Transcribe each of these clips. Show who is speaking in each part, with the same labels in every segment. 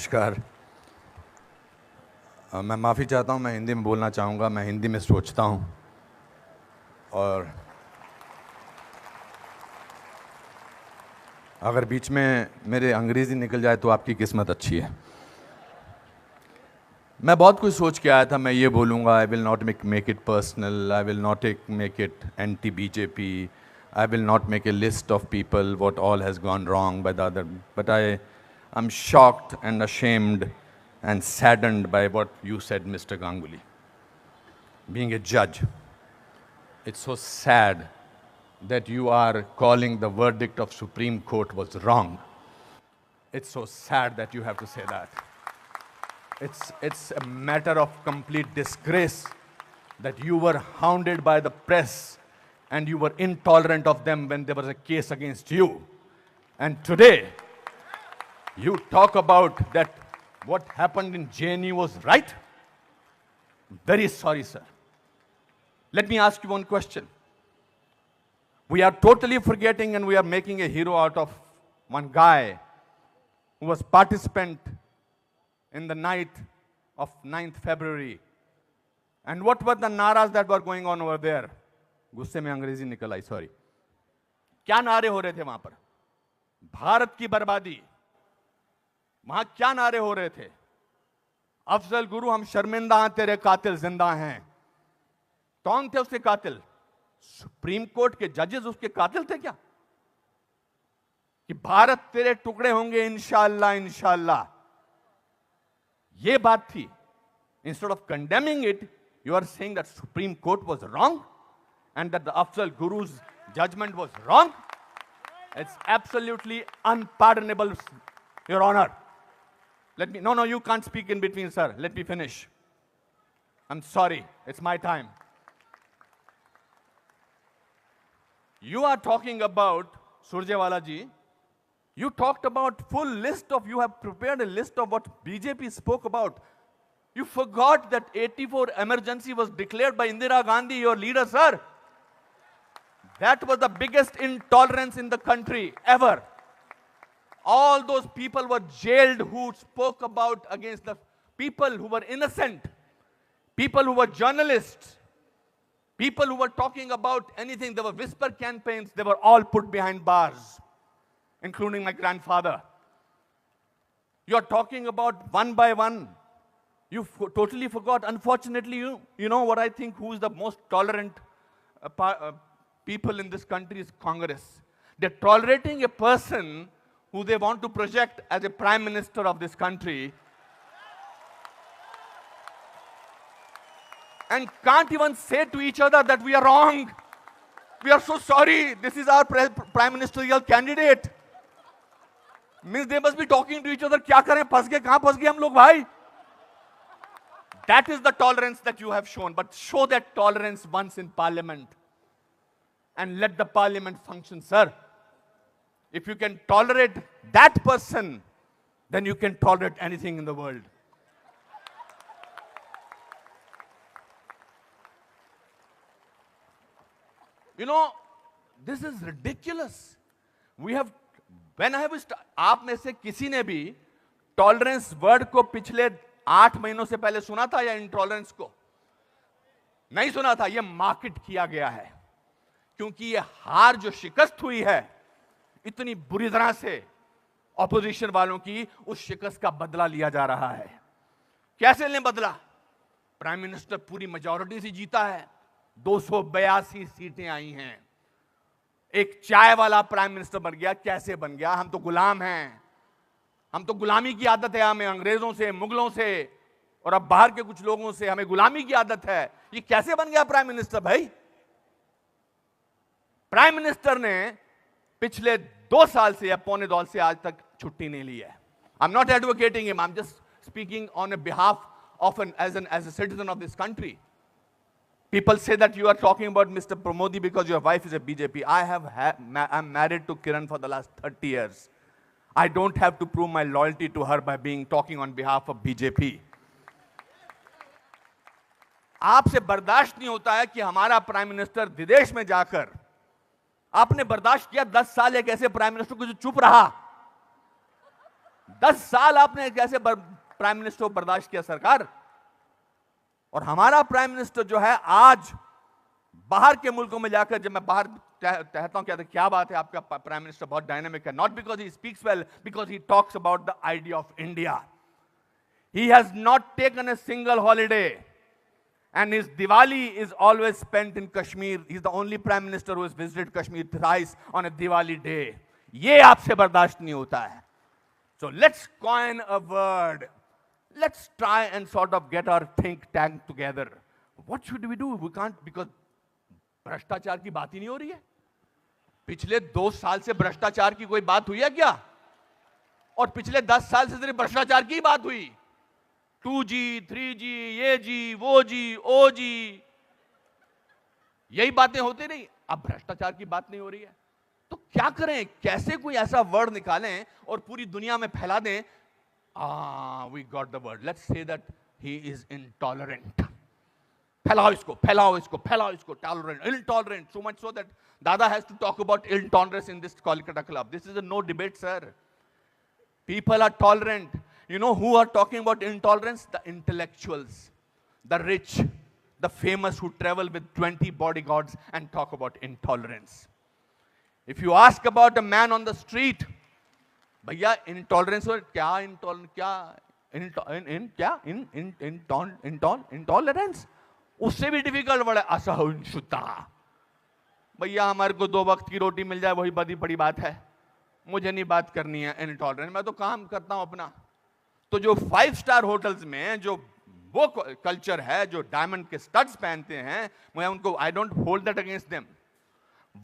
Speaker 1: नमस्कार। मैं माफ़ी चाहता हूँ, मैं हिंदी में बोलना चाहूँगा, मैं हिंदी में सोचता हूँ और अगर बीच में मेरे अंग्रेज़ी निकल जाए तो आपकी किस्मत अच्छी है। मैं बहुत कुछ सोच के आया था, मैं ये बोलूँगा, I will not make it personal, I will not make it anti BJP, I will not make a list of people what all has gone wrong by the other, but I am shocked and ashamed and saddened by what you said, Mr. Ganguly. Being a judge, it's so sad that you are calling the verdict of Supreme Court was wrong. It's so sad that you have to say that. It's a matter of complete disgrace that you were hounded by the press and you were intolerant of them when there was a case against you. And today, you talk about that what happened in JNU was right? Very sorry, sir. Let me ask you one question. We are totally forgetting and we are making a hero out of one guy who was participant in the night of 9th February. And what were the naras that were going on over there? गुस्से में अंग्रेजी निकल आई, sorry. क्या नारे हो रहे थे वहां पर? भारत की बर्बादी। वहां क्या नारे हो रहे थे? अफजल गुरु हम शर्मिंदा हैं, तेरे कातिल जिंदा हैं। कौन थे उसके कातिल? सुप्रीम कोर्ट के जजेस उसके कातिल थे क्या? कि भारत तेरे टुकड़े होंगे इंशाअल्लाह इंशाअल्लाह, ये बात थी। Instead of condemning it, you are saying that Supreme Court was wrong and that the Afzal Guru's judgment was wrong. It's absolutely unpardonable, Your Honor. No, you can't speak in between, sir. Let me finish. I'm sorry, it's my time. You are talking about, Surjewala ji, you talked about you have prepared a list of what BJP spoke about. You forgot that 84 emergency was declared by Indira Gandhi, your leader, sir. That was the biggest intolerance in the country ever. All those people were jailed who spoke about against the people who were innocent, people who were journalists, people who were talking about anything. There were whisper campaigns. They were all put behind bars, including my grandfather. You are talking about one by one. You totally forgot. Unfortunately, you know what I think, who is the most tolerant people in this country is Congress. They're tolerating a person who they want to project as a prime minister of this country and can't even say to each other that we are wrong. We are so sorry. This is our prime ministerial candidate. Means they must be talking to each other. क्या करें? फंस गए, कहां फंस गए हम लोग भाई? That is the tolerance that you have shown. But show that tolerance once in parliament and let the parliament function, sir. If you can tolerate that person, then you can tolerate anything in the world. You know, this is ridiculous. We have, when I have, आप में से किसी ने भी tolerance word को पिछले 8 महीनों से पहले सुना था या इंटॉलरेंस को? नहीं सुना था। यह मार्केट किया गया है क्योंकि यह हार जो शिकस्त हुई है इतनी बुरी तरह से ऑपोजिशन वालों की, उस शिकस्त का बदला लिया जा रहा है। कैसे लें बदला? प्राइम मिनिस्टर पूरी मेजॉरिटी से जीता है, 282 सीटें आई हैं। एक चाय वाला प्राइम मिनिस्टर बन गया। कैसे बन गया? हम तो गुलाम हैं, हम तो गुलामी की आदत है, हमें अंग्रेजों से, मुगलों से और अब बाहर के कुछ लोगों से हमें गुलामी की आदत है। ये कैसे बन गया प्राइम मिनिस्टर भाई? प्राइम मिनिस्टर ने पिछले 2 साल से या पौने 2 से आज तक छुट्टी नहीं ली है। I am not advocating him, I am just speaking on behalf of as a citizen of this country. People say that you are talking about Mr. Pramodi because your wife is a BJP. I'm married to Kiran for the last 30 years. I don't have to prove my loyalty to her by talking on behalf of BJP. आपसे बर्दाश्त नहीं होता है कि हमारा prime minister विदेश में जाकर, आपने बर्दाश्त किया 10 साल एक ऐसे प्राइम मिनिस्टर को जो चुप रहा। 10 साल आपने कैसे प्राइम मिनिस्टर को बर्दाश्त किया सरकार? और हमारा प्राइम मिनिस्टर जो है आज बाहर के मुल्कों में जाकर, जब मैं बाहर कहता हूं क्या बात है आपका प्राइम मिनिस्टर बहुत डायनामिक है, not because he speaks well, because he talks about the idea of India. He has not taken a single holiday, and his Diwali is always spent in Kashmir. He's the only prime minister who has visited Kashmir thrice on a Diwali day. ये आपसे बर्दाश्त नहीं होता है. So let's coin a word. Let's try and sort of get our think tank together. What should we do? We can't, because भ्रष्टाचार की बात ही नहीं हो रही है. पिछले 2 साल से भ्रष्टाचार की कोई बात हुई है क्या? और पिछले 10 साल से सिर्फ भ्रष्टाचार की बात हुई. 2G, 3G, ये जी, वो जी, ओ जी, यही बातें होती नहीं. अब भ्रष्टाचार की बात नहीं हो रही है, तो क्या करें? कैसे कोई ऐसा वर्ड निकालें और पूरी दुनिया में फैला दें? We got the word. Let's say that he is intolerant. फैलाओ इसको, फैलाओ इसको, फैलाओ इसको. Tolerant, intolerant, so much so that Dada has to talk about intolerance in this Kolkata club. This is a no debate, sir. People are tolerant. You know who are talking about intolerance? The intellectuals, the rich, the famous who travel with 20 bodyguards and talk about intolerance. If you ask about a man on the street, भैया intolerance और क्या intolerance उससे भी difficult word है. असहिष्णुता. भैया हमारे को 2 वक्त की रोटी मिल जाए वही बड़ी बात है. मुझे नहीं बात करनी है इनटॉलरेंस. मैं तो काम करता हूं अपना. तो जो 5 स्टार होटल्स में जो वो कल्चर है, जो डायमंड के स्टड्स पहनते हैं, मैं उनको I don't hold that against them.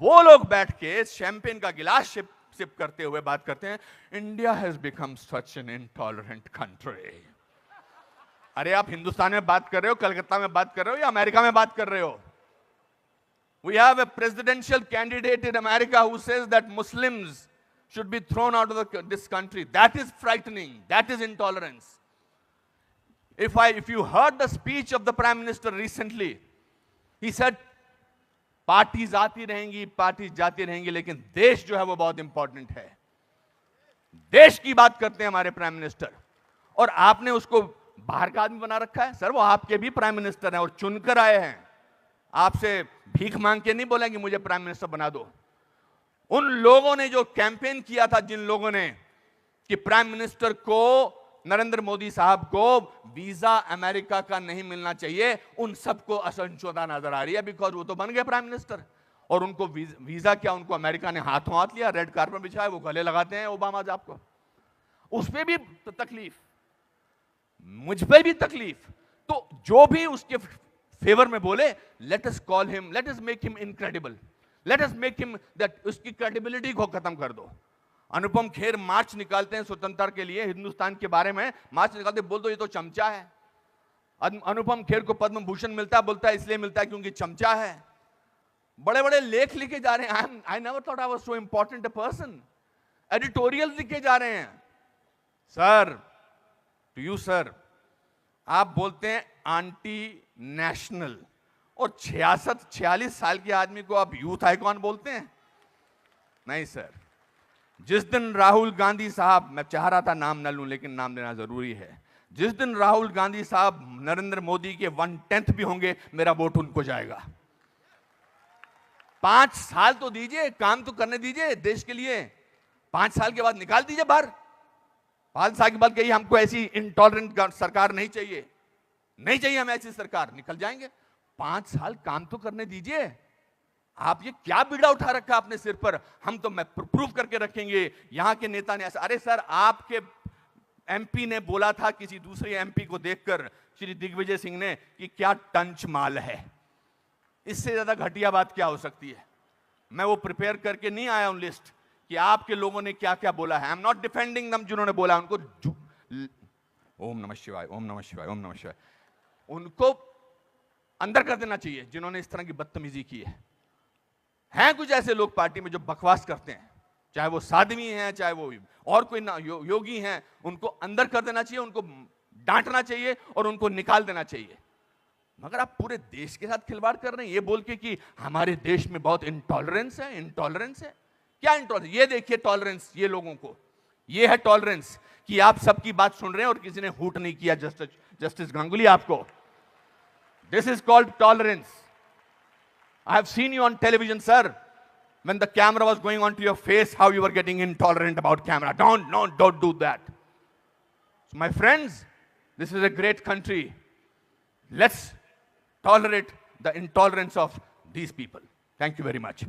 Speaker 1: वो लोग बैठ के शैंपेन का गिलास सिप करते हुए बात करते हैं, India has become such an intolerant country. अरे आप हिंदुस्तान में बात कर रहे हो, कलकत्ता में बात कर रहे हो या अमेरिका में बात कर रहे हो? We have a presidential candidate in America who says that Muslims should be thrown out of this country. That is frightening. That is intolerance. If you heard the speech of the Prime Minister recently, he said, parties आती रहेंगी, parties जाती रहेंगी, लेकिन देश जो है वो बहुत इंपॉर्टेंट है. देश की बात करते हैं हमारे प्राइम मिनिस्टर, और आपने उसको बाहर का आदमी बना रखा है. सर वो आपके भी प्राइम मिनिस्टर हैं और चुनकर आए हैं. आपसे भीख मांग के नहीं बोलेंगे मुझे प्राइम मिनिस्टर बना दो. उन लोगों ने जो कैंपेन किया था, जिन लोगों ने कि प्राइम मिनिस्टर को, नरेंद्र मोदी साहब को वीजा अमेरिका का नहीं मिलना चाहिए, उन सबको असहिष्णुता नजर आ रही है. बिकॉज वो तो बन गए प्राइम मिनिस्टर और उनको वीजा क्या, उनको अमेरिका ने हाथों हाथ लिया, रेड कार्पेट बिछाया, वो गले लगाते हैं ओबामा साहब को. उस पर भी तो तकलीफ, मुझ पर भी तकलीफ. तो जो भी उसके फेवर में बोले, let us call him, let us make him incredible, let us make him that, उसकी क्रेडिबिलिटी को खत्म कर दो. अनुपम खेर मार्च निकालते हैं स्वतंत्रता के लिए, हिंदुस्तान के बारे में मार्च निकालते, बोल दो ये तो चमचा है. अनुपम खेर को पद्म भूषण मिलता है, बोलता है इसलिए मिलता है क्योंकि चमचा है. बड़े बड़े लेख लिखे जा रहे हैं. I never thought I was so important a person. Editorial लिखे जा रहे हैं. सर, टू यू सर, आप बोलते हैं एंटी नेशनल, और 46 साल के आदमी को आप यूथ आइकॉन बोलते हैं? नहीं सर. जिस दिन राहुल गांधी साहब, मैं चाह रहा था नाम न लूं लेकिन नाम लेना जरूरी है, जिस दिन राहुल गांधी साहब नरेंद्र मोदी के 1/10 भी होंगे, मेरा वोट उनको जाएगा. 5 साल तो दीजिए, काम तो करने दीजिए देश के लिए. 5 साल के बाद निकाल दीजिए बाहर. 5 साल के बाद कहिए हमको ऐसी इंटॉलरेंट सरकार नहीं चाहिए, नहीं चाहिए हमें ऐसी सरकार, निकल जाएंगे. 5 साल काम तो करने दीजिए. आप ये क्या बीड़ा उठा रखा है अपने सिर पर? हम तो मैं प्रूव करके रखेंगे, यहां के नेता ने ऐसा. अरे सर, आपके एमपी ने बोला था किसी दूसरे एमपी को देखकर, श्री दिग्विजय सिंह ने, कि क्या टंच माल है. इससे ज्यादा घटिया बात क्या हो सकती है? मैं वो प्रिपेयर करके नहीं आया हूं लिस्ट कि आपके लोगों ने क्या क्या बोला है. आई एम नॉट डिफेंडिंग दम. जिन्होंने बोला उनको ओम नमः शिवाय, ओम नमः शिवाय, ओम नमः शिवाय, उनको अंदर कर देना चाहिए जिन्होंने इस तरह की बदतमीजी की है. हैं कुछ ऐसे लोग पार्टी में जो बकवास करते हैं, चाहे वो साध्वी हैं, चाहे वो और कोई ना योगी हैं, उनको अंदर कर देना चाहिए, उनको डांटना चाहिए और उनको निकाल देना चाहिए. मगर आप पूरे देश के साथ खिलवाड़ कर रहे हैं ये बोल के कि हमारे देश में बहुत इंटॉलरेंस है. इंटॉलरेंस है क्या? इंटॉलरेंस ये देखिए, टॉलरेंस ये लोगों को ये है टॉलरेंस कि आप सबकी बात सुन रहे हैं और किसी ने हूट नहीं किया जस्टिस गांगुली आपको. This is called tolerance. I have seen you on television, sir. When the camera was going onto your face, how you were getting intolerant about camera. Don't do that. So my friends, this is a great country. Let's tolerate the intolerance of these people. Thank you very much.